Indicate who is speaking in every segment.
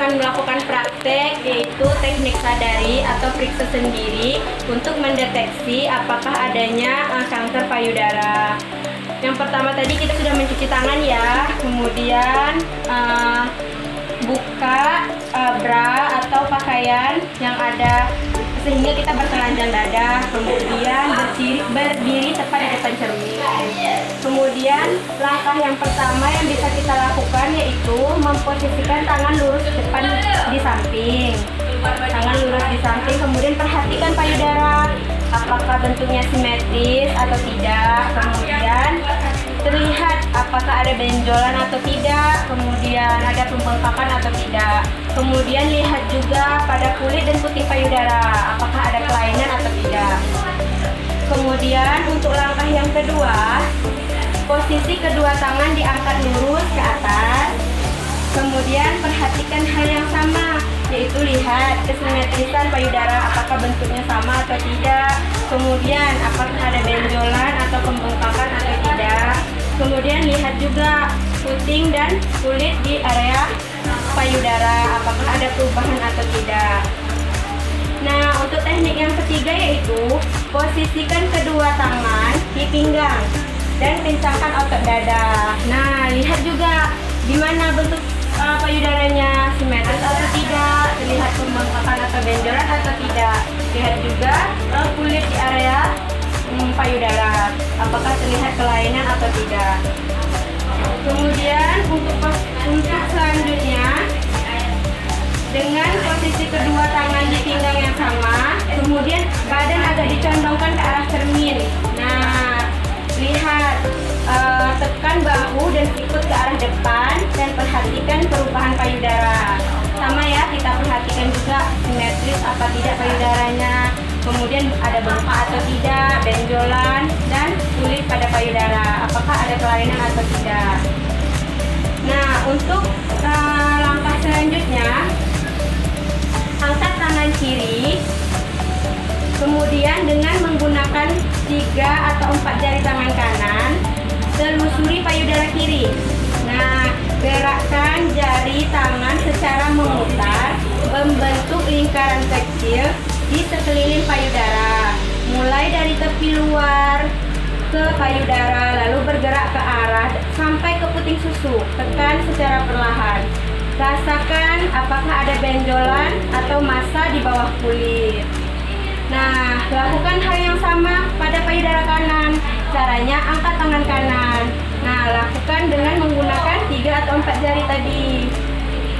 Speaker 1: akan melakukan praktek yaitu teknik sadari atau periksa sendiri untuk mendeteksi apakah adanya kanker payudara. Yang pertama tadi kita sudah mencuci tangan ya, kemudian buka bra atau pakaian yang ada sehingga kita bertelanjang dada, kemudian berdiri tepat di depan cermin. Kemudian langkah yang pertama yang bisa kita lakukan yaitu memposisikan tangan lurus depan di samping. Tangan lurus di samping, kemudian perhatikan payudara, apakah bentuknya simetris atau tidak. Kemudian terlihat apakah ada benjolan atau tidak, kemudian ada pembengkakan atau tidak. Kemudian lihat juga pada kulit dan putih payudara, apakah ada kelainan atau tidak. Kemudian untuk langkah yang kedua, posisi kedua tangan diangkat lurus ke atas. Kemudian perhatikan hal yang sama, yaitu lihat kesimetrisan payudara, apakah bentuknya sama atau tidak. Kemudian apakah ada benjolan atau pembengkakan atau tidak. Kemudian lihat juga puting dan kulit di area payudara, apakah ada perubahan atau tidak. Nah, untuk teknik yang ketiga yaitu posisikan kedua tangan di pinggang dan kencangkan otot dada. Nah, lihat juga di mana bentuk payudaranya, simetris atau tidak, terlihat pembengkakan atau benjolan atau tidak. Lihat juga kulit di area payudara, apakah terlihat kelainan atau tidak. Kemudian untuk selanjutnya, dengan posisi kedua tangan di pinggang yang sama, kemudian badan agak dicondongkan ke arah cermin. Nah, lihat, tekan bahu dan sikut ke arah depan dan perhatikan perubahan payudara. Sama ya, kita perhatikan juga simetris apa tidak payudaranya, kemudian ada bengkak atau tidak, benjolan, dan kulit pada payudara, apakah ada kelainan atau tidak. Nah, untuk langkah selanjutnya, angkat tangan kiri, kemudian dengan menggunakan 3 atau 4 jari tangan kanan, telusuri payudara kiri. Nah, gerakkan jari tangan secara memutar, membentuk lingkaran kecil di sekeliling payudara, mulai dari tepi luar ke payudara, lalu bergerak ke arah sampai ke puting susu. Tekan secara perlahan. Rasakan apakah ada benjolan atau massa di bawah kulit. Nah, lakukan hal yang sama pada payudara kanan. Caranya angkat tangan kanan. Nah, lakukan dengan menggunakan 3 atau 4 jari tadi.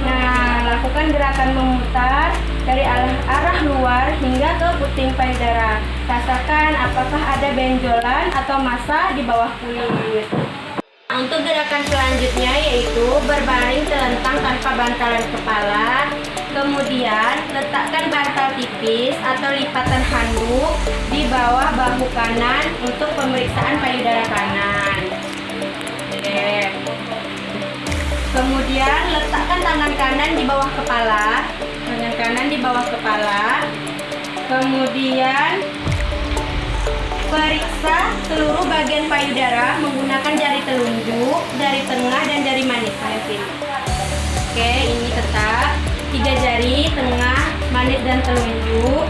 Speaker 1: Nah, lakukan gerakan memutar dari arah luar hingga ke puting payudara. Rasakan apakah ada benjolan atau massa di bawah kulit. Untuk gerakan selanjutnya yaitu berbaring telentang tanpa bantalan kepala. Kemudian letakkan bantal tipis atau lipatan handuk di bawah bahu kanan untuk pemeriksaan payudara kanan. Oke. Kemudian letakkan tangan kanan di bawah kepala. Tangan kanan di bawah kepala. Kemudian periksa seluruh bagian payudara menggunakan jari telunjuk, jari tengah, dan jari manis. Oke, ini tetap 3 jari, tengah, manis, dan telunjuk.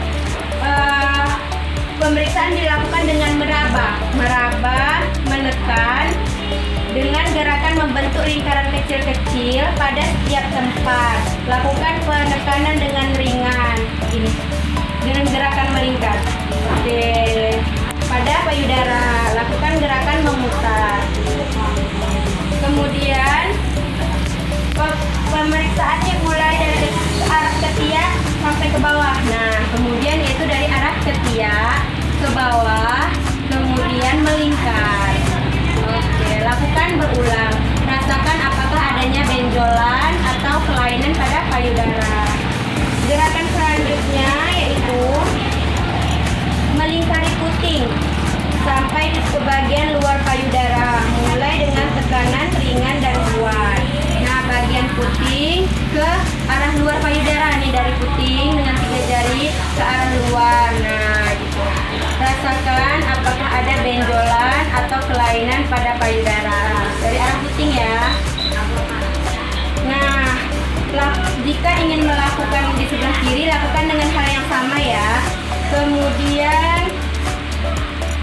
Speaker 1: Pemeriksaan dilakukan dengan meraba, menekan dengan gerakan membentuk lingkaran kecil-kecil pada setiap tempat. Lakukan penekanan dengan ringan, ini dengan gerakan melingkar. Oke. Pada payudara, lakukan gerakan memutar. Kemudian pemeriksaannya mulai dari arah ketiak sampai ke bawah. Nah, kemudian yaitu dari arah ketiak ke bawah, kemudian melingkar. Oke, lakukan berulang. Rasakan apakah adanya benjolan atau kelainan pada payudara. Gerakan selanjutnya yaitu melingkari puting sampai ke bagian luar payudara, mulai dengan tekanan ringan dan kuat. Nah, bagian puting ke arah luar payudara nih, dari puting dengan 3 jari ke arah luar. Nah, gitu. Rasakan apakah ada benjolan atau kelainan pada payudara dari arah puting ya. Nah, Jika ingin melakukan di sebelah kiri, lakukan dengan hal yang sama ya. Kemudian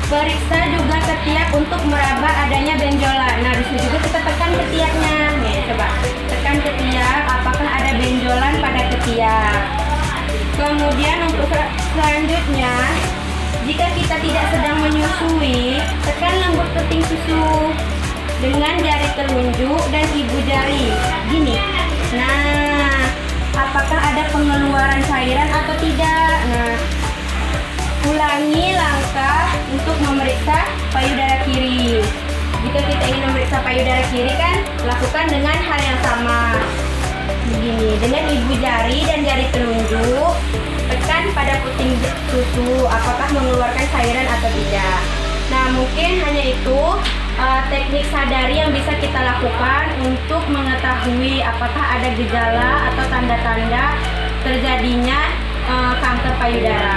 Speaker 1: periksa juga ketiak untuk meraba adanya benjolan. Nah, di sini juga kita tekan ketiaknya. Nih, coba tekan ketiak, apakah ada benjolan pada ketiak. Kemudian untuk selanjutnya, jika kita tidak sedang menyusui, tekan lembut keping susu dengan jari telunjuk dan ibu jari. Gini. Nah, apakah ada pengeluaran cairan atau tidak? Nah, ulangi langkah untuk memeriksa payudara kiri. Jika kita ingin memeriksa payudara kiri kan, lakukan dengan hal yang sama. Begini, dengan ibu jari dan jari telunjuk, tekan pada puting susu, apakah mengeluarkan cairan atau tidak. Nah, mungkin hanya itu teknik sadari yang bisa kita lakukan untuk mengetahui apakah ada gejala atau tanda-tanda terjadinya kanker payudara.